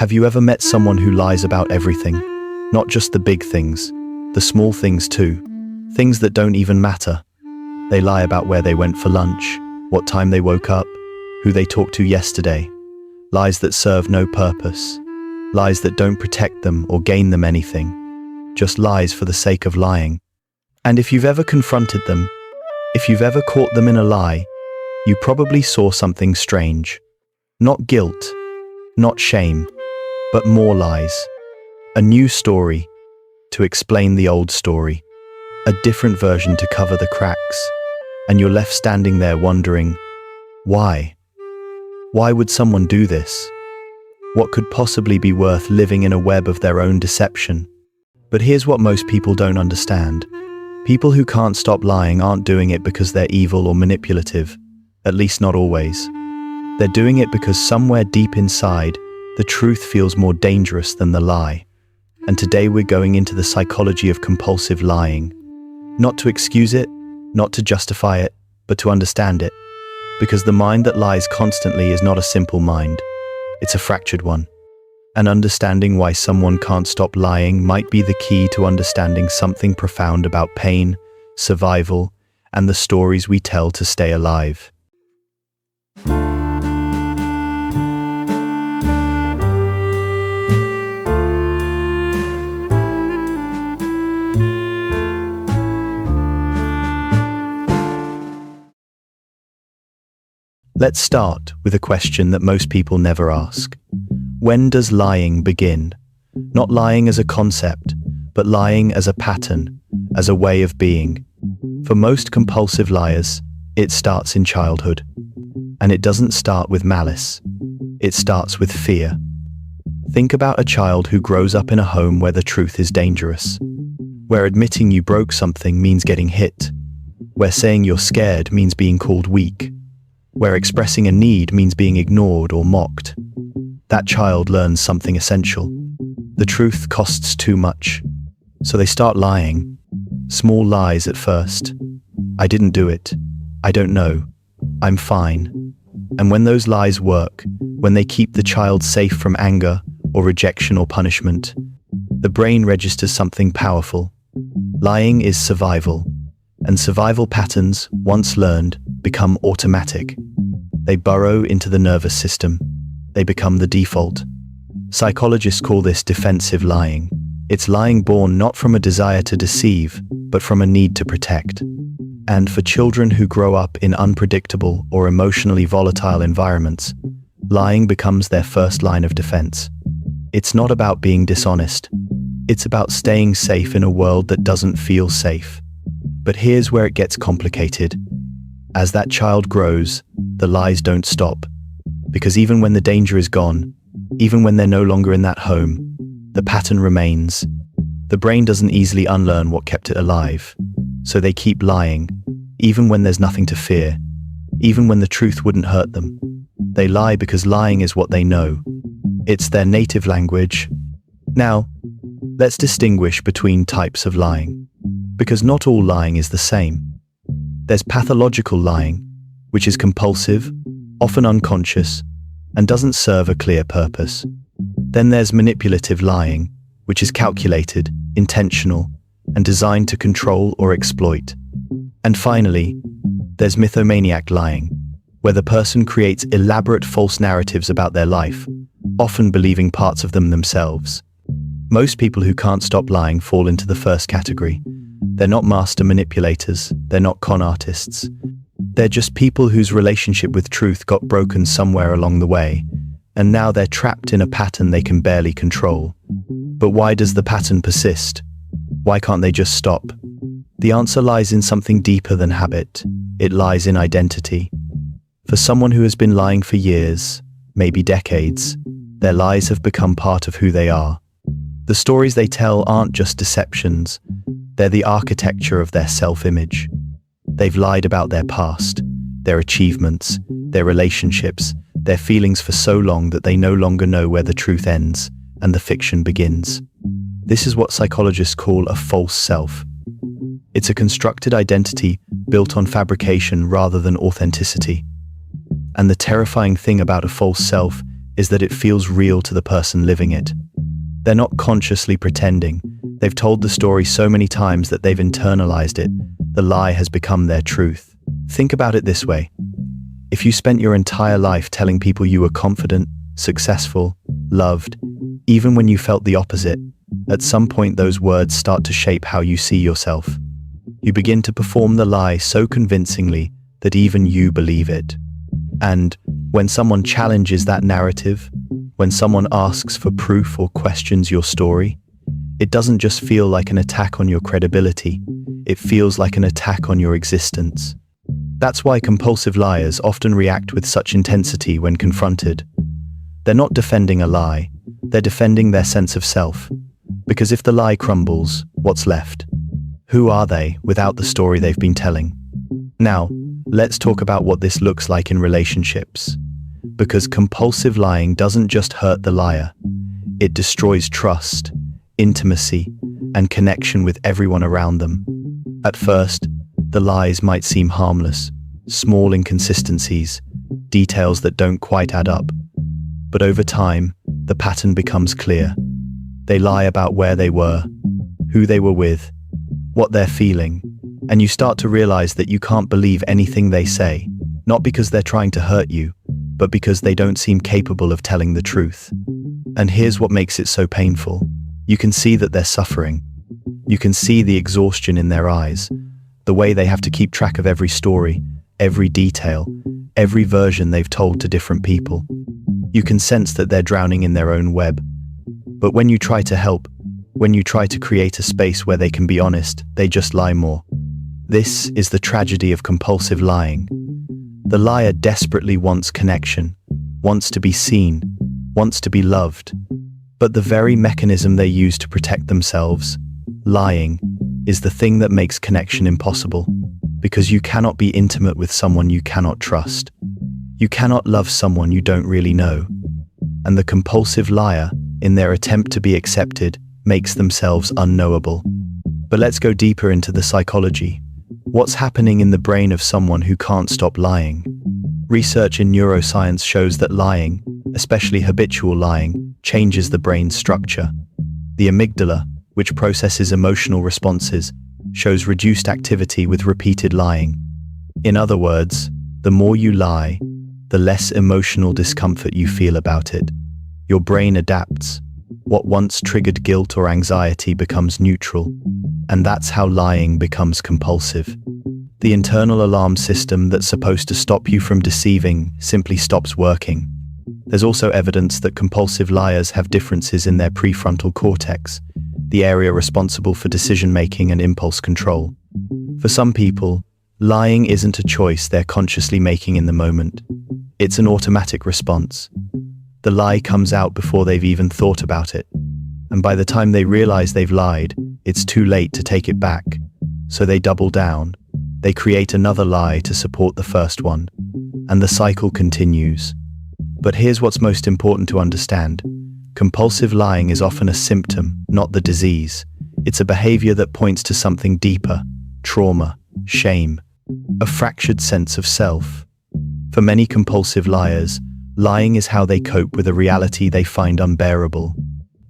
Have you ever met someone who lies about everything? Not just the big things, the small things too. Things that don't even matter. They lie about where they went for lunch, what time they woke up, who they talked to yesterday. Lies that serve no purpose. Lies that don't protect them or gain them anything. Just lies for the sake of lying. And if you've ever confronted them, if you've ever caught them in a lie, you probably saw something strange. Not guilt, not shame, but more lies. A new story to explain the old story. A different version to cover the cracks. And you're left standing there wondering, why? Why would someone do this? What could possibly be worth living in a web of their own deception? But here's what most people don't understand. People who can't stop lying aren't doing it because they're evil or manipulative, at least not always. They're doing it because somewhere deep inside, the truth feels more dangerous than the lie. And today we're going into the psychology of compulsive lying. Not to excuse it, not to justify it, but to understand it. Because the mind that lies constantly is not a simple mind. It's a fractured one. And understanding why someone can't stop lying might be the key to understanding something profound about pain, survival, and the stories we tell to stay alive. Let's start with a question that most people never ask. When does lying begin? Not lying as a concept, but lying as a pattern, as a way of being. For most compulsive liars, it starts in childhood. And it doesn't start with malice. It starts with fear. Think about a child who grows up in a home where the truth is dangerous. Where admitting you broke something means getting hit. Where saying you're scared means being called weak. Where expressing a need means being ignored or mocked. That child learns something essential. The truth costs too much. So they start lying. Small lies at first. I didn't do it. I don't know. I'm fine. And when those lies work, when they keep the child safe from anger or rejection or punishment, the brain registers something powerful. Lying is survival. And survival patterns, once learned, become automatic. They burrow into the nervous system. They become the default. Psychologists call this defensive lying. It's lying born not from a desire to deceive, but from a need to protect. And for children who grow up in unpredictable or emotionally volatile environments, lying becomes their first line of defense. It's not about being dishonest. It's about staying safe in a world that doesn't feel safe. But here's where it gets complicated. As that child grows, the lies don't stop. Because even when the danger is gone, even when they're no longer in that home, the pattern remains. The brain doesn't easily unlearn what kept it alive. So they keep lying, even when there's nothing to fear, even when the truth wouldn't hurt them. They lie because lying is what they know. It's their native language. Now, let's distinguish between types of lying. Because not all lying is the same. There's pathological lying, which is compulsive, often unconscious, and doesn't serve a clear purpose. Then there's manipulative lying, which is calculated, intentional, and designed to control or exploit. And finally, there's mythomaniac lying, where the person creates elaborate false narratives about their life, often believing parts of them themselves. Most people who can't stop lying fall into the first category. They're not master manipulators, they're not con artists. They're just people whose relationship with truth got broken somewhere along the way, and now they're trapped in a pattern they can barely control. But why does the pattern persist? Why can't they just stop? The answer lies in something deeper than habit. It lies in identity. For someone who has been lying for years, maybe decades, their lies have become part of who they are. The stories they tell aren't just deceptions. They're the architecture of their self-image. They've lied about their past, their achievements, their relationships, their feelings for so long that they no longer know where the truth ends and the fiction begins. This is what psychologists call a false self. It's a constructed identity built on fabrication rather than authenticity. And the terrifying thing about a false self is that it feels real to the person living it. They're not consciously pretending. They've told the story so many times that they've internalized it. The lie has become their truth. Think about it this way. If you spent your entire life telling people you were confident, successful, loved, even when you felt the opposite, at some point those words start to shape how you see yourself. You begin to perform the lie so convincingly that even you believe it. And when someone challenges that narrative, when someone asks for proof or questions your story, it doesn't just feel like an attack on your credibility, it feels like an attack on your existence. That's why compulsive liars often react with such intensity when confronted. They're not defending a lie, they're defending their sense of self. Because if the lie crumbles, what's left? Who are they without the story they've been telling? Now, let's talk about what this looks like in relationships. Because compulsive lying doesn't just hurt the liar, it destroys trust, intimacy, and connection with everyone around them. At first, the lies might seem harmless, small inconsistencies, details that don't quite add up. But over time, the pattern becomes clear. They lie about where they were, who they were with, what they're feeling, and you start to realize that you can't believe anything they say, not because they're trying to hurt you, but because they don't seem capable of telling the truth. And here's what makes it so painful. You can see that they're suffering. You can see the exhaustion in their eyes, the way they have to keep track of every story, every detail, every version they've told to different people. You can sense that they're drowning in their own web. But when you try to help, when you try to create a space where they can be honest, they just lie more. This is the tragedy of compulsive lying. The liar desperately wants connection, wants to be seen, wants to be loved. But the very mechanism they use to protect themselves, lying, is the thing that makes connection impossible. Because you cannot be intimate with someone you cannot trust. You cannot love someone you don't really know. And the compulsive liar, in their attempt to be accepted, makes themselves unknowable. But let's go deeper into the psychology. What's happening in the brain of someone who can't stop lying? Research in neuroscience shows that lying, especially habitual lying, changes the brain's structure. The amygdala, which processes emotional responses, shows reduced activity with repeated lying. In other words, the more you lie, the less emotional discomfort you feel about it. Your brain adapts. What once triggered guilt or anxiety becomes neutral, and that's how lying becomes compulsive. The internal alarm system that's supposed to stop you from deceiving simply stops working. There's also evidence that compulsive liars have differences in their prefrontal cortex, the area responsible for decision-making and impulse control. For some people, lying isn't a choice they're consciously making in the moment. It's an automatic response. The lie comes out before they've even thought about it. And by the time they realize they've lied, it's too late to take it back. So they double down. They create another lie to support the first one. And the cycle continues. But here's what's most important to understand. Compulsive lying is often a symptom, not the disease. It's a behavior that points to something deeper: trauma, shame, a fractured sense of self. For many compulsive liars, lying is how they cope with a reality they find unbearable.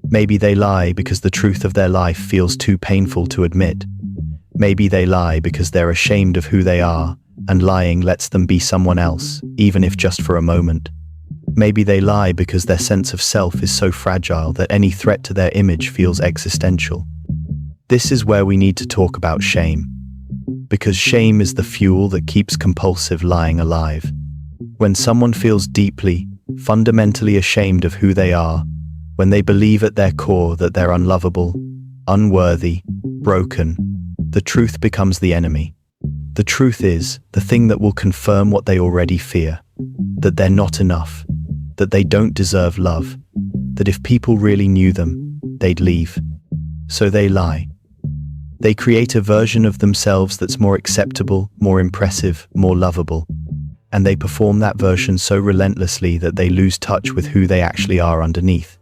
Maybe they lie because the truth of their life feels too painful to admit. Maybe they lie because they're ashamed of who they are, and lying lets them be someone else, even if just for a moment. Maybe they lie because their sense of self is so fragile that any threat to their image feels existential. This is where we need to talk about shame. Because shame is the fuel that keeps compulsive lying alive. When someone feels deeply, fundamentally ashamed of who they are, when they believe at their core that they're unlovable, unworthy, broken, the truth becomes the enemy. The truth is the thing that will confirm what they already fear, that they're not enough, that they don't deserve love, that if people really knew them, they'd leave. So they lie. They create a version of themselves that's more acceptable, more impressive, more lovable. And they perform that version so relentlessly that they lose touch with who they actually are underneath.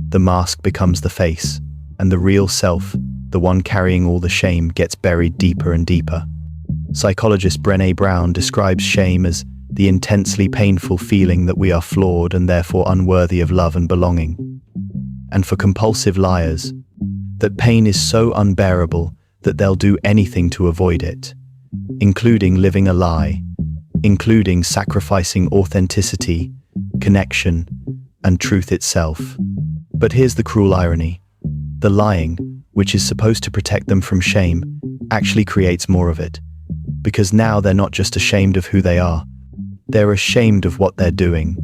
The mask becomes the face, and the real self, the one carrying all the shame, gets buried deeper and deeper. Psychologist Brené Brown describes shame as the intensely painful feeling that we are flawed and therefore unworthy of love and belonging. And for compulsive liars, that pain is so unbearable that they'll do anything to avoid it, including living a lie, including sacrificing authenticity, connection, and truth itself. But here's the cruel irony. The lying, which is supposed to protect them from shame, actually creates more of it. Because now they're not just ashamed of who they are, they're ashamed of what they're doing.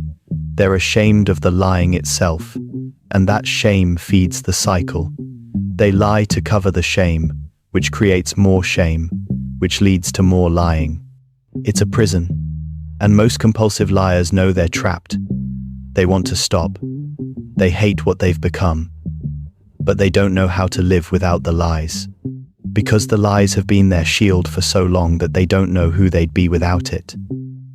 They're ashamed of the lying itself, and that shame feeds the cycle. They lie to cover the shame, which creates more shame, which leads to more lying. It's a prison, and most compulsive liars know they're trapped. They want to stop. They hate what they've become, but they don't know how to live without the lies. Because the lies have been their shield for so long that they don't know who they'd be without it.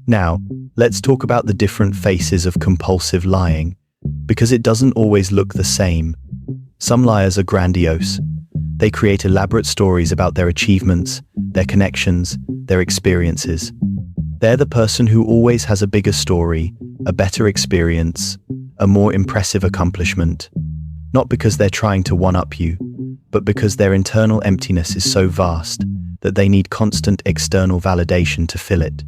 Now, let's talk about the different faces of compulsive lying, because it doesn't always look the same. Some liars are grandiose. They create elaborate stories about their achievements, their connections, their experiences. They're the person who always has a bigger story, a better experience, a more impressive accomplishment. Not because they're trying to one-up you, but because their internal emptiness is so vast that they need constant external validation to fill it.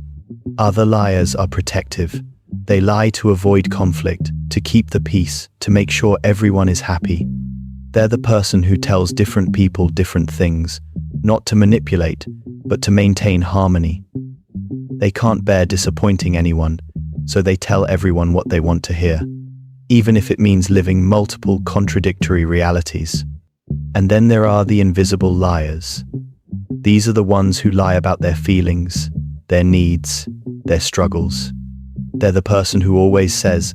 Other liars are protective. They lie to avoid conflict, to keep the peace, to make sure everyone is happy. They're the person who tells different people different things, not to manipulate, but to maintain harmony. They can't bear disappointing anyone, so they tell everyone what they want to hear, even if it means living multiple contradictory realities. And then there are the invisible liars. These are the ones who lie about their feelings, their needs, their struggles. They're the person who always says,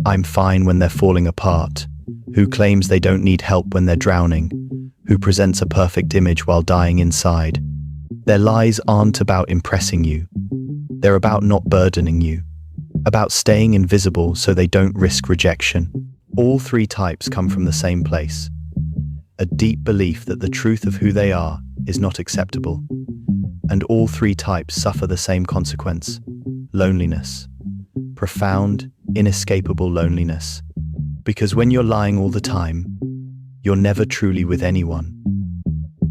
"I'm fine," when they're falling apart, who claims they don't need help when they're drowning, who presents a perfect image while dying inside. Their lies aren't about impressing you. They're about not burdening you, about staying invisible so they don't risk rejection. All three types come from the same place: a deep belief that the truth of who they are is not acceptable. And all three types suffer the same consequence: loneliness. Profound, inescapable loneliness. Because when you're lying all the time, you're never truly with anyone.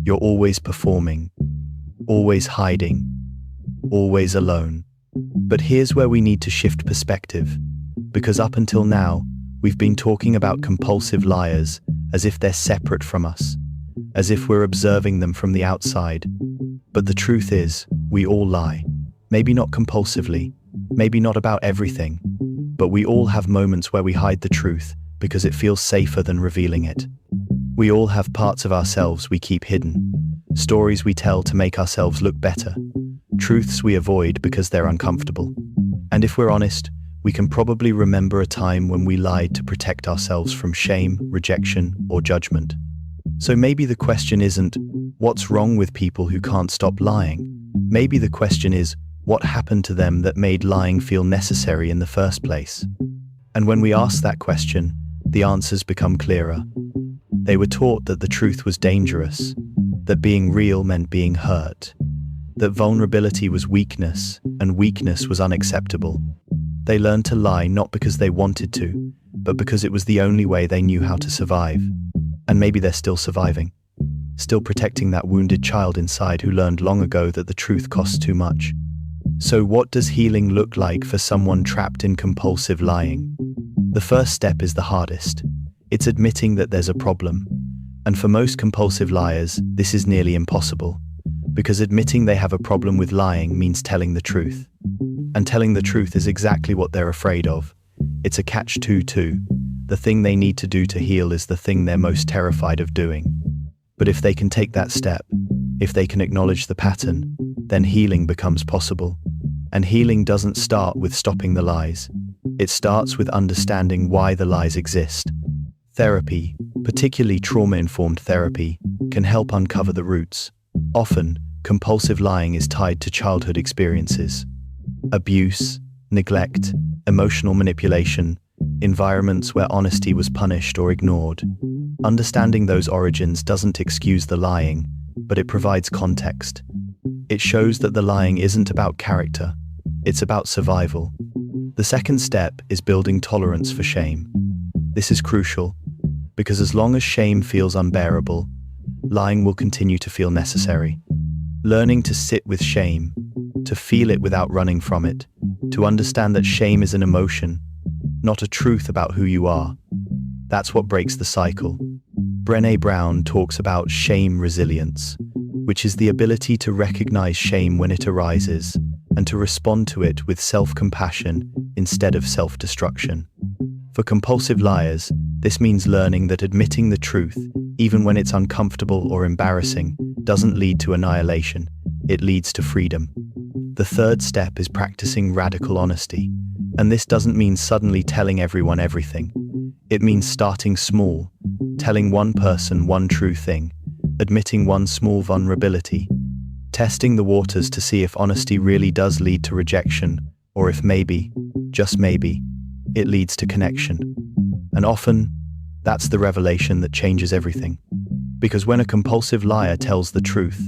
You're always performing, always hiding, always alone. But here's where we need to shift perspective, because up until now, we've been talking about compulsive liars as if they're separate from us, as if we're observing them from the outside. But the truth is, we all lie. Maybe not compulsively, maybe not about everything, but we all have moments where we hide the truth because it feels safer than revealing it. We all have parts of ourselves we keep hidden, stories we tell to make ourselves look better, truths we avoid because they're uncomfortable. And if we're honest, we can probably remember a time when we lied to protect ourselves from shame, rejection, or judgment. So maybe the question isn't, what's wrong with people who can't stop lying? Maybe the question is, what happened to them that made lying feel necessary in the first place? And when we ask that question, the answers become clearer. They were taught that the truth was dangerous, that being real meant being hurt, that vulnerability was weakness, and weakness was unacceptable. They learned to lie not because they wanted to, but because it was the only way they knew how to survive. And maybe they're still surviving, still protecting that wounded child inside who learned long ago that the truth costs too much. So what does healing look like for someone trapped in compulsive lying? The first step is the hardest. It's admitting that there's a problem. And for most compulsive liars, this is nearly impossible, because admitting they have a problem with lying means telling the truth. And telling the truth is exactly what they're afraid of. It's a catch-22. The thing they need to do to heal is the thing they're most terrified of doing. But if they can take that step, if they can acknowledge the pattern, then healing becomes possible. And healing doesn't start with stopping the lies. It starts with understanding why the lies exist. Therapy, particularly trauma-informed therapy, can help uncover the roots. Often, compulsive lying is tied to childhood experiences. Abuse, neglect, emotional manipulation, environments where honesty was punished or ignored. Understanding those origins doesn't excuse the lying, but it provides context. It shows that the lying isn't about character. It's about survival. The second step is building tolerance for shame. This is crucial because as long as shame feels unbearable, lying will continue to feel necessary. Learning to sit with shame, to feel it without running from it, to understand that shame is an emotion, not a truth about who you are. That's what breaks the cycle. Brené Brown talks about shame resilience, which is the ability to recognize shame when it arises and to respond to it with self-compassion instead of self-destruction. For compulsive liars, this means learning that admitting the truth, even when it's uncomfortable or embarrassing, doesn't lead to annihilation. It leads to freedom. The third step is practicing radical honesty, and this doesn't mean suddenly telling everyone everything. It means starting small, telling one person one true thing, admitting one small vulnerability, testing the waters to see if honesty really does lead to rejection, or if maybe, just maybe, it leads to connection. And often, that's the revelation that changes everything. Because when a compulsive liar tells the truth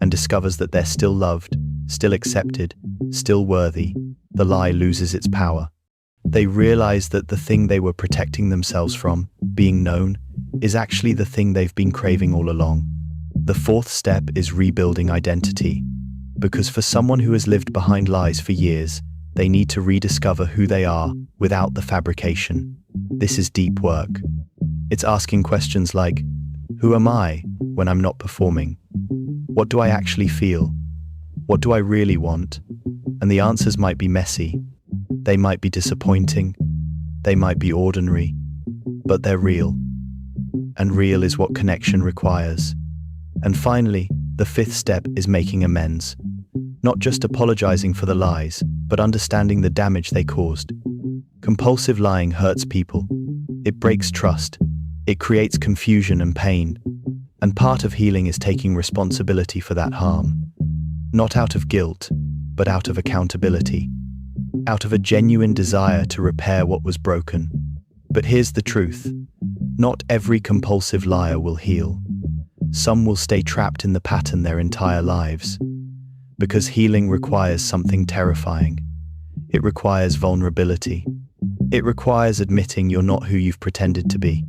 and discovers that they're still loved, still accepted, still worthy, the lie loses its power. They realize that the thing they were protecting themselves from, being known, is actually the thing they've been craving all along. The fourth step is rebuilding identity. Because for someone who has lived behind lies for years, they need to rediscover who they are without the fabrication. This is deep work. It's asking questions like, who am I when I'm not performing? What do I actually feel? What do I really want? And the answers might be messy. They might be disappointing. They might be ordinary. But they're real. And real is what connection requires. And finally, the fifth step is making amends. Not just apologizing for the lies, but understanding the damage they caused. Compulsive lying hurts people. It breaks trust. It creates confusion and pain. And part of healing is taking responsibility for that harm. Not out of guilt, but out of accountability. Out of a genuine desire to repair what was broken. But here's the truth. Not every compulsive liar will heal. Some will stay trapped in the pattern their entire lives. Because healing requires something terrifying. It requires vulnerability. It requires admitting you're not who you've pretended to be.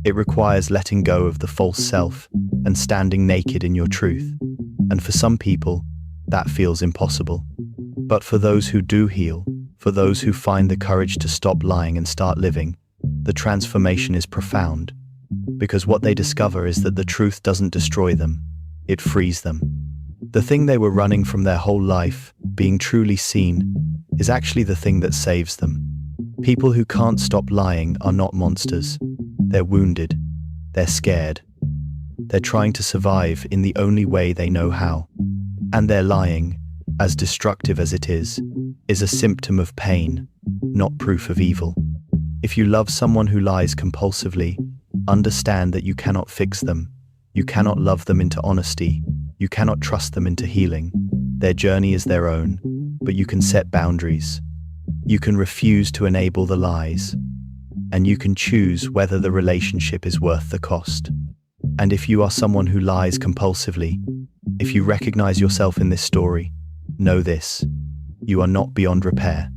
It requires letting go of the false self and standing naked in your truth. And for some people, that feels impossible. But for those who do heal, for those who find the courage to stop lying and start living, the transformation is profound. Because what they discover is that the truth doesn't destroy them, it frees them. The thing they were running from their whole life, being truly seen, is actually the thing that saves them. People who can't stop lying are not monsters. They're wounded. They're scared. They're trying to survive in the only way they know how. And their lying, as destructive as it is a symptom of pain, not proof of evil. If you love someone who lies compulsively, understand that you cannot fix them. You cannot love them into honesty. You cannot trust them into healing. Their journey is their own, but you can set boundaries. You can refuse to enable the lies, and you can choose whether the relationship is worth the cost. And if you are someone who lies compulsively, if you recognize yourself in this story, know this: you are not beyond repair.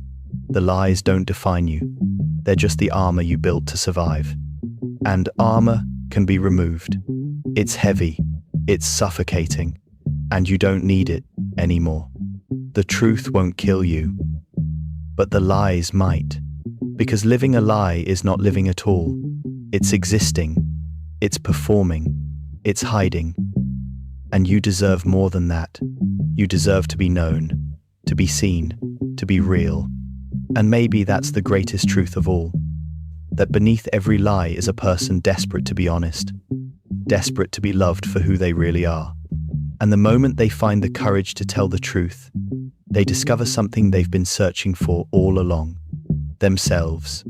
The lies don't define you. They're just the armor you built to survive. And armor can be removed. It's heavy, it's suffocating, and you don't need it anymore. The truth won't kill you, but the lies might. Because living a lie is not living at all. It's existing, it's performing, it's hiding. And you deserve more than that. You deserve to be known, to be seen, to be real. And maybe that's the greatest truth of all. That beneath every lie is a person desperate to be honest, desperate to be loved for who they really are. And the moment they find the courage to tell the truth, they discover something they've been searching for all along: themselves.